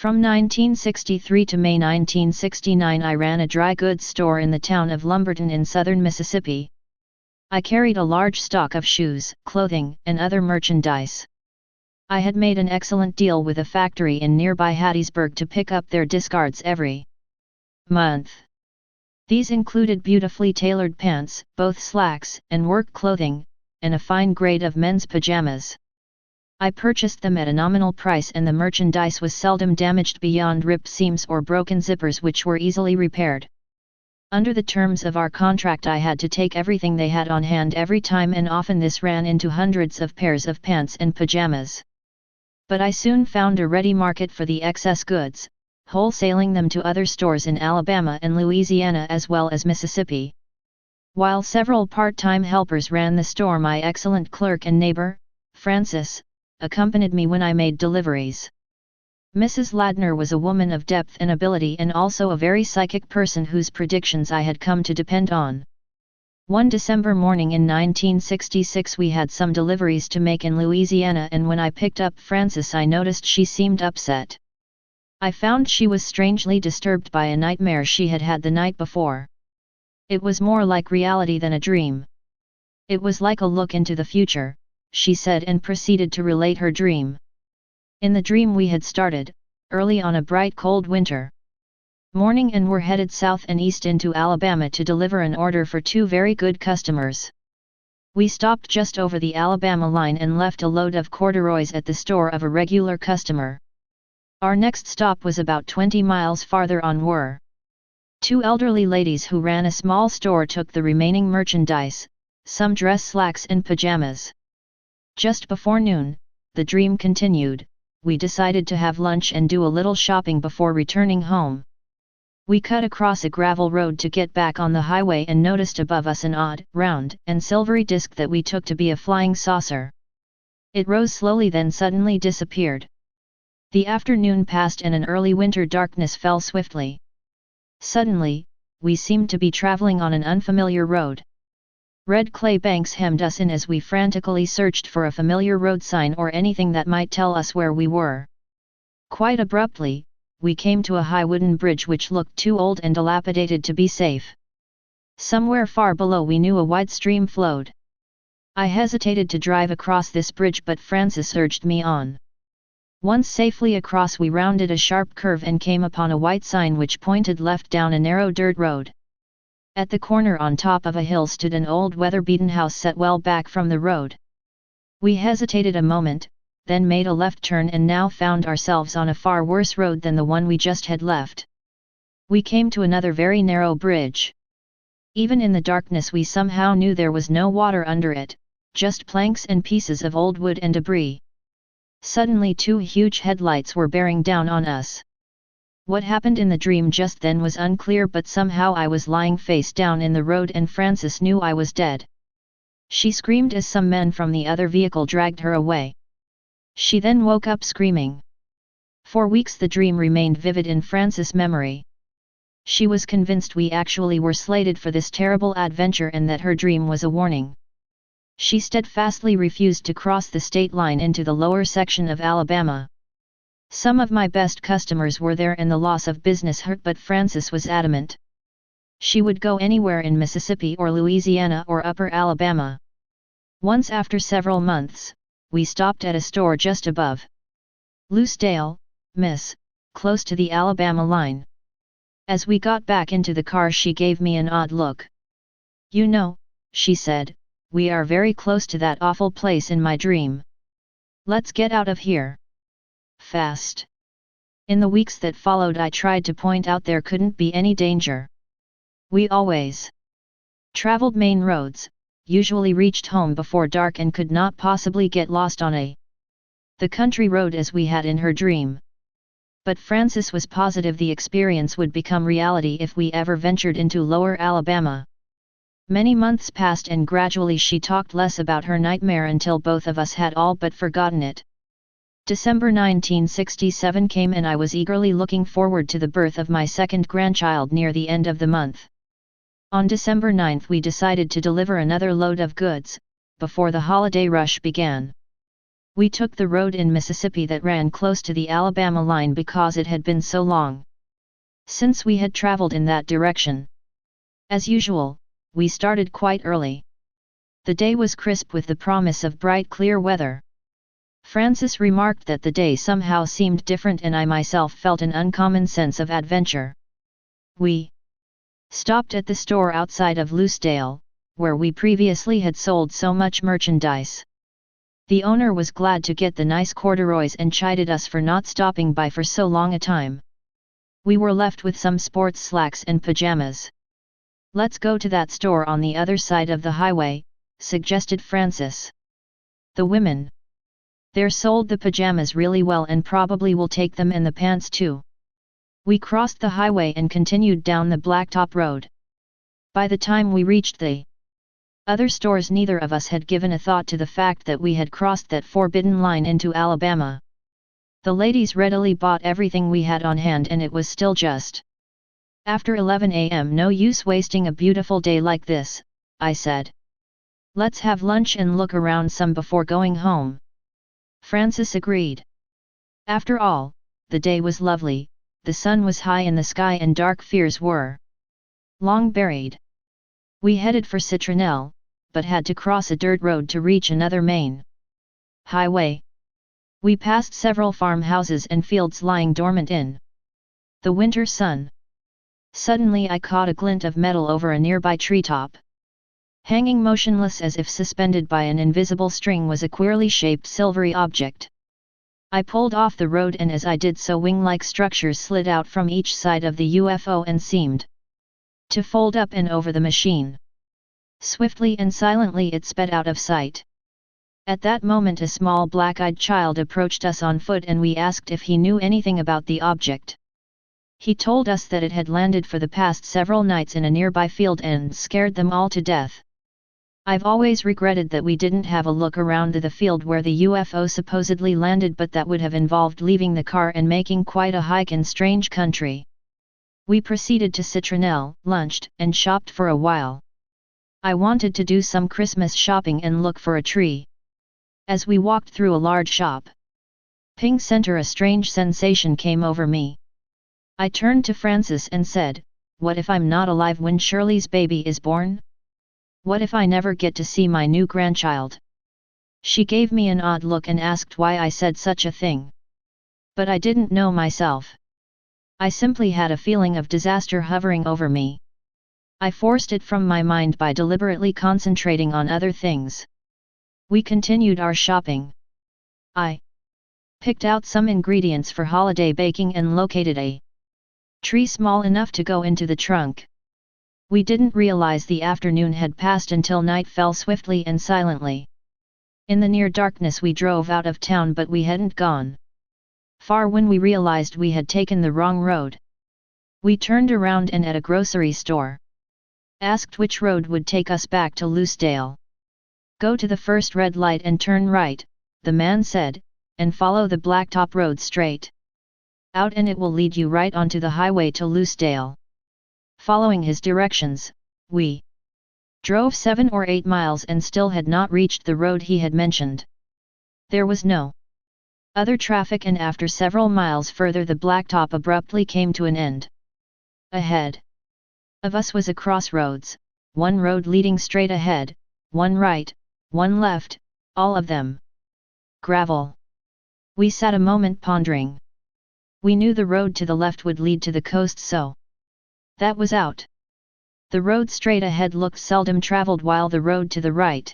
From 1963 to May 1969 I ran a dry goods store in the town of Lumberton in southern Mississippi. I carried a large stock of shoes, clothing, and other merchandise. I had made an excellent deal with a factory in nearby Hattiesburg to pick up their discards every month. These included beautifully tailored pants, both slacks and work clothing, and a fine grade of men's pajamas. I purchased them at a nominal price and the merchandise was seldom damaged beyond ripped seams or broken zippers which were easily repaired. Under the terms of our contract I had to take everything they had on hand every time and often this ran into hundreds of pairs of pants and pajamas. But I soon found a ready market for the excess goods, wholesaling them to other stores in Alabama and Louisiana as well as Mississippi. While several part-time helpers ran the store, my excellent clerk and neighbor, Frances, accompanied me when I made deliveries. Mrs. Ladner was a woman of depth and ability and also a very psychic person whose predictions I had come to depend on. One December morning in 1966 we had some deliveries to make in Louisiana and when I picked up Frances I noticed she seemed upset. I found she was strangely disturbed by a nightmare she had had the night before. It was more like reality than a dream. It was like a look into the future, she said and proceeded to relate her dream. In the dream we had started, early on a bright cold winter morning and were headed south and east into Alabama to deliver an order for two very good customers. We stopped just over the Alabama line and left a load of corduroys at the store of a regular customer. Our next stop was about 20 miles farther on were two elderly ladies who ran a small store took the remaining merchandise, some dress slacks and pajamas. Just before noon, the dream continued, we decided to have lunch and do a little shopping before returning home. We cut across a gravel road to get back on the highway and noticed above us an odd, round, and silvery disc that we took to be a flying saucer. It rose slowly then suddenly disappeared. The afternoon passed and an early winter darkness fell swiftly. Suddenly, we seemed to be traveling on an unfamiliar road. Red clay banks hemmed us in as we frantically searched for a familiar road sign or anything that might tell us where we were. Quite abruptly, we came to a high wooden bridge which looked too old and dilapidated to be safe. Somewhere far below we knew a wide stream flowed. I hesitated to drive across this bridge but Frances urged me on. Once safely across we rounded a sharp curve and came upon a white sign which pointed left down a narrow dirt road. At the corner on top of a hill stood an old weather-beaten house set well back from the road. We hesitated a moment, then made a left turn and now found ourselves on a far worse road than the one we just had left. We came to another very narrow bridge. Even in the darkness we somehow knew there was no water under it, just planks and pieces of old wood and debris. Suddenly two huge headlights were bearing down on us. What happened in the dream just then was unclear but somehow I was lying face down in the road and Frances knew I was dead. She screamed as some men from the other vehicle dragged her away. She then woke up screaming. For weeks the dream remained vivid in Frances' memory. She was convinced we actually were slated for this terrible adventure and that her dream was a warning. She steadfastly refused to cross the state line into the lower section of Alabama. Some of my best customers were there and the loss of business hurt but Frances was adamant. She would go anywhere in Mississippi or Louisiana or Upper Alabama. Once after several months, we stopped at a store just above Loosedale, Miss, close to the Alabama line. As we got back into the car she gave me an odd look. You know, she said, we are very close to that awful place in my dream. Let's get out of here. Fast. In the weeks that followed I tried to point out there couldn't be any danger. We always traveled main roads, usually reached home before dark and could not possibly get lost on the country road as we had in her dream. But Frances was positive the experience would become reality if we ever ventured into lower Alabama. Many months passed and gradually she talked less about her nightmare until both of us had all but forgotten it. December 1967 came and I was eagerly looking forward to the birth of my second grandchild near the end of the month. On December 9 we decided to deliver another load of goods, before the holiday rush began. We took the road in Mississippi that ran close to the Alabama line because it had been so long since we had traveled in that direction. As usual, we started quite early. The day was crisp with the promise of bright clear weather. Francis remarked that the day somehow seemed different and I myself felt an uncommon sense of adventure. We stopped at the store outside of Loosedale, where we previously had sold so much merchandise. The owner was glad to get the nice corduroys and chided us for not stopping by for so long a time. We were left with some sports slacks and pajamas. "Let's go to that store on the other side of the highway," suggested Francis. "The women there sold the pajamas really well and probably will take them and the pants too." We crossed the highway and continued down the blacktop road. By the time we reached the other stores, neither of us had given a thought to the fact that we had crossed that forbidden line into Alabama. The ladies readily bought everything we had on hand and it was still just after 11 a.m. "No use wasting a beautiful day like this," I said. "Let's have lunch and look around some before going home." Francis agreed. After all, the day was lovely, the sun was high in the sky and dark fears were long buried. We headed for Citronelle, but had to cross a dirt road to reach another main highway. We passed several farmhouses and fields lying dormant in the winter sun. Suddenly I caught a glint of metal over a nearby treetop. Hanging motionless as if suspended by an invisible string was a queerly shaped silvery object. I pulled off the road and as I did so wing-like structures slid out from each side of the UFO and seemed to fold up and over the machine. Swiftly and silently it sped out of sight. At that moment a small black-eyed child approached us on foot and we asked if he knew anything about the object. He told us that it had landed for the past several nights in a nearby field and scared them all to death. I've always regretted that we didn't have a look around the field where the UFO supposedly landed, but that would have involved leaving the car and making quite a hike in strange country. We proceeded to Citronelle, lunched, and shopped for a while. I wanted to do some Christmas shopping and look for a tree. As we walked through a large shop ping center, a strange sensation came over me. I turned to Francis and said, "What if I'm not alive when Shirley's baby is born? What if I never get to see my new grandchild?" She gave me an odd look and asked why I said such a thing. But I didn't know myself. I simply had a feeling of disaster hovering over me. I forced it from my mind by deliberately concentrating on other things. We continued our shopping. I picked out some ingredients for holiday baking and located a tree small enough to go into the trunk. We didn't realize the afternoon had passed until night fell swiftly and silently. In the near darkness we drove out of town, but we hadn't gone far when we realized we had taken the wrong road. We turned around and at a grocery store asked which road would take us back to Loosedale. "Go to the first red light and turn right," the man said, "and follow the blacktop road straight out and it will lead you right onto the highway to Loosedale." Following his directions, we drove 7 or 8 miles and still had not reached the road he had mentioned. There was no other traffic and after several miles further the blacktop abruptly came to an end. Ahead of us was a crossroads, one road leading straight ahead, one right, one left, all of them gravel. We sat a moment pondering. We knew the road to the left would lead to the coast, so that was out. The road straight ahead looked seldom traveled, while the road to the right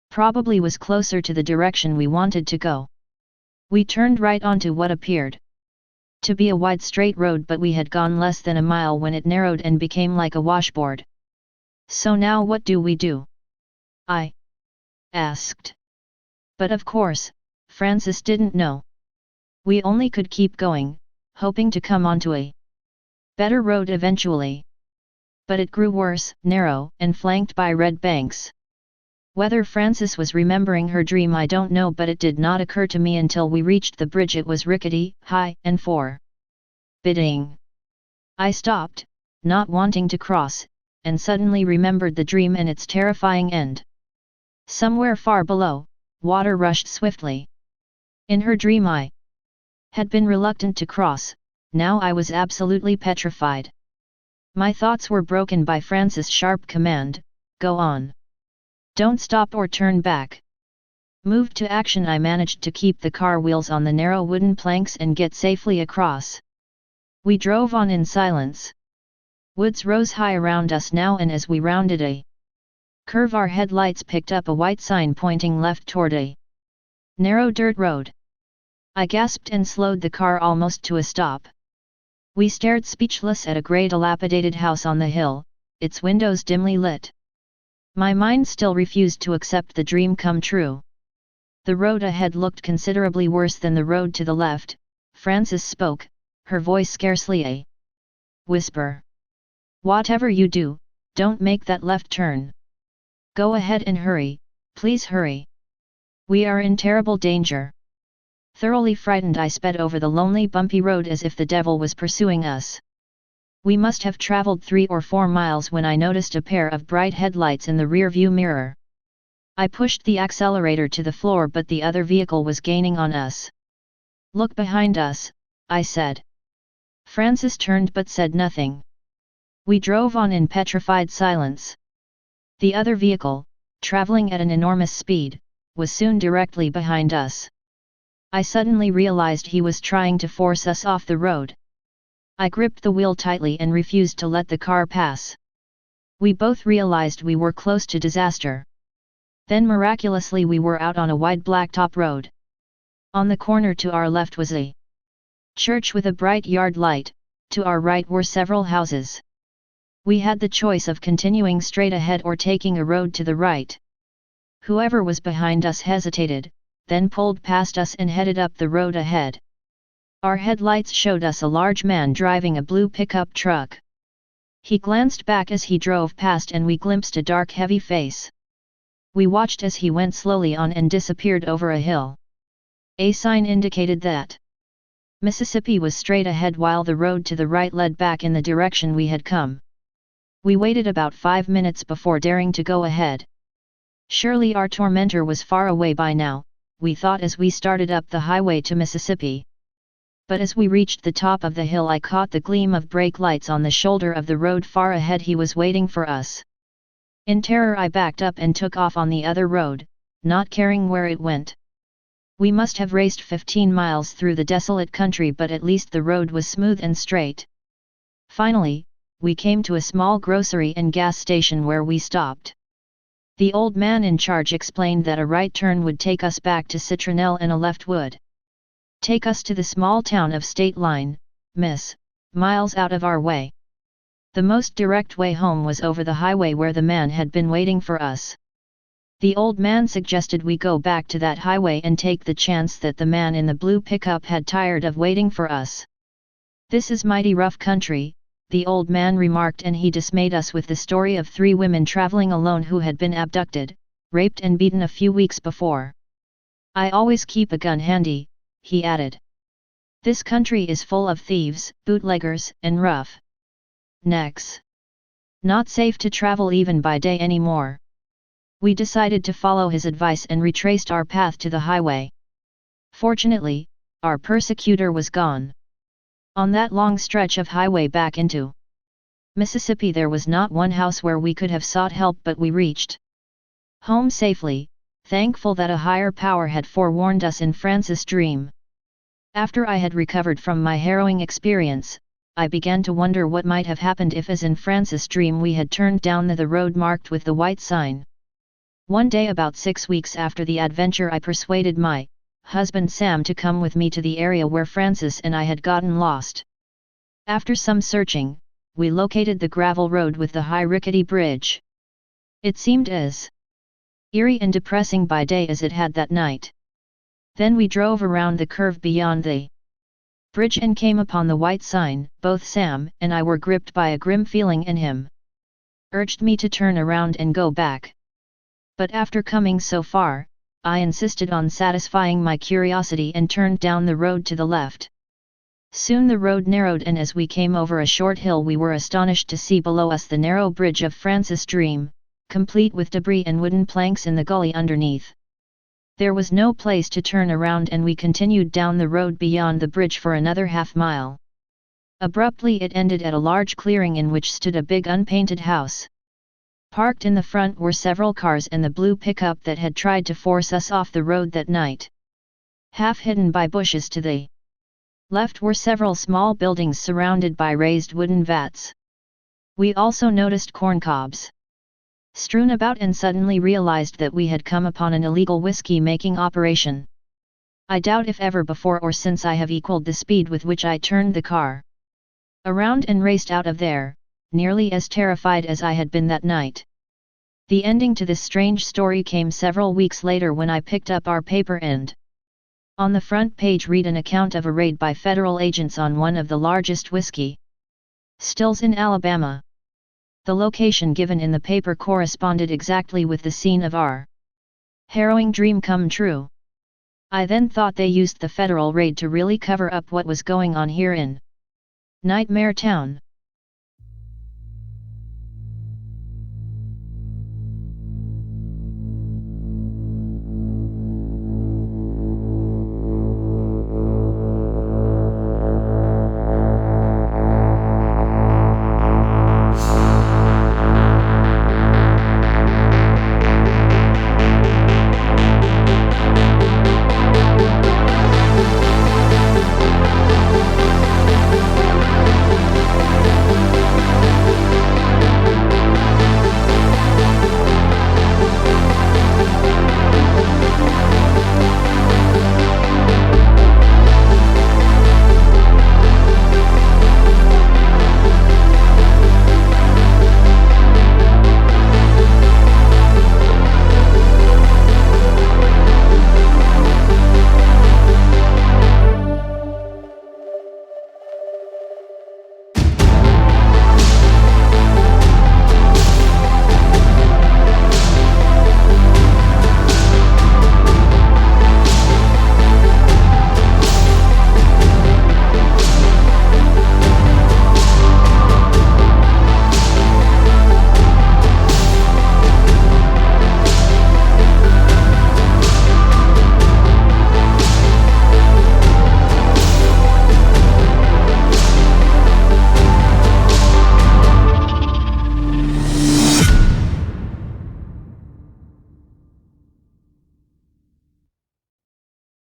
probably was closer to the direction we wanted to go. We turned right onto what appeared to be a wide straight road, but we had gone less than a mile when it narrowed and became like a washboard. "So now what do we do?" I asked. But of course, Francis didn't know. We only could keep going, hoping to come onto a better road eventually. But it grew worse, narrow, and flanked by red banks. Whether Frances was remembering her dream I don't know, but it did not occur to me until we reached the bridge. It was rickety, high, and forbidding. I stopped, not wanting to cross, and suddenly remembered the dream and its terrifying end. Somewhere far below, water rushed swiftly. In her dream I had been reluctant to cross, now I was absolutely petrified. My thoughts were broken by Frances' sharp command, "Go on. Don't stop or turn back." Moved to action, I managed to keep the car wheels on the narrow wooden planks and get safely across. We drove on in silence. Woods rose high around us now, and as we rounded a curve our headlights picked up a white sign pointing left toward a narrow dirt road. I gasped and slowed the car almost to a stop. We stared speechless at a grey dilapidated house on the hill, its windows dimly lit. My mind still refused to accept the dream come true. The road ahead looked considerably worse than the road to the left. Frances spoke, her voice scarcely a whisper. "Whatever you do, don't make that left turn. Go ahead and hurry, please hurry. We are in terrible danger." Thoroughly frightened, I sped over the lonely bumpy road as if the devil was pursuing us. We must have traveled 3 or 4 miles when I noticed a pair of bright headlights in the rear-view mirror. I pushed the accelerator to the floor, but the other vehicle was gaining on us. "Look behind us," I said. Frances turned but said nothing. We drove on in petrified silence. The other vehicle, traveling at an enormous speed, was soon directly behind us. I suddenly realized he was trying to force us off the road. I gripped the wheel tightly and refused to let the car pass. We both realized we were close to disaster. Then miraculously we were out on a wide blacktop road. On the corner to our left was a church with a bright yard light, to our right were several houses. We had the choice of continuing straight ahead or taking a road to the right. Whoever was behind us hesitated, then pulled past us and headed up the road ahead. Our headlights showed us a large man driving a blue pickup truck. He glanced back as he drove past and we glimpsed a dark, heavy face. We watched as he went slowly on and disappeared over a hill. A sign indicated that Mississippi was straight ahead while the road to the right led back in the direction we had come. We waited about 5 minutes before daring to go ahead. Surely our tormentor was far away by now, we thought as we started up the highway to Mississippi. But as we reached the top of the hill I caught the gleam of brake lights on the shoulder of the road far ahead. He was waiting for us. In terror I backed up and took off on the other road, not caring where it went. We must have raced 15 miles through the desolate country, but at least the road was smooth and straight. Finally, we came to a small grocery and gas station where we stopped. The old man in charge explained that a right turn would take us back to Citronelle and a left would take us to the small town of State Line, Miss, miles out of our way. The most direct way home was over the highway where the man had been waiting for us. The old man suggested we go back to that highway and take the chance that the man in the blue pickup had tired of waiting for us. "This is mighty rough country," the old man remarked, and he dismayed us with the story of 3 women traveling alone who had been abducted, raped and beaten a few weeks before. "I always keep a gun handy," he added. "This country is full of thieves, bootleggers, and rough necks. Not safe to travel even by day anymore." We decided to follow his advice and retraced our path to the highway. Fortunately, our persecutor was gone. On that long stretch of highway back into Mississippi there was not one house where we could have sought help, but we reached home safely, thankful that a higher power had forewarned us in Frances' dream. After I had recovered from my harrowing experience, I began to wonder what might have happened if, as in Frances' dream, we had turned down the road marked with the white sign. One day about 6 weeks after the adventure I persuaded my husband Sam to come with me to the area where Frances and I had gotten lost. After some searching, we located the gravel road with the high rickety bridge. It seemed as eerie and depressing by day as it had that night. Then we drove around the curve beyond the bridge and came upon the white sign. Both Sam and I were gripped by a grim feeling in him. urged me to turn around and go back. But after coming so far, I insisted on satisfying my curiosity and turned down the road to the left. Soon the road narrowed, and as we came over a short hill we were astonished to see below us the narrow bridge of Francis Dream, complete with debris and wooden planks in the gully underneath. There was no place to turn around and we continued down the road beyond the bridge for another half-mile. Abruptly it ended at a large clearing in which stood a big unpainted house. Parked in the front were several cars and the blue pickup that had tried to force us off the road that night. Half hidden by bushes to the left were several small buildings surrounded by raised wooden vats. We also noticed corn cobs strewn about and suddenly realized that we had come upon an illegal whiskey-making operation. I doubt if ever before or since I have equaled the speed with which I turned the car around and raced out of there, nearly as terrified as I had been that night. The ending to this strange story came several weeks later when I picked up our paper and on the front page read an account of a raid by federal agents on one of the largest whiskey stills in Alabama. The location given in the paper corresponded exactly with the scene of our harrowing dream come true. I then thought they used the federal raid to really cover up what was going on here in Nightmare Town.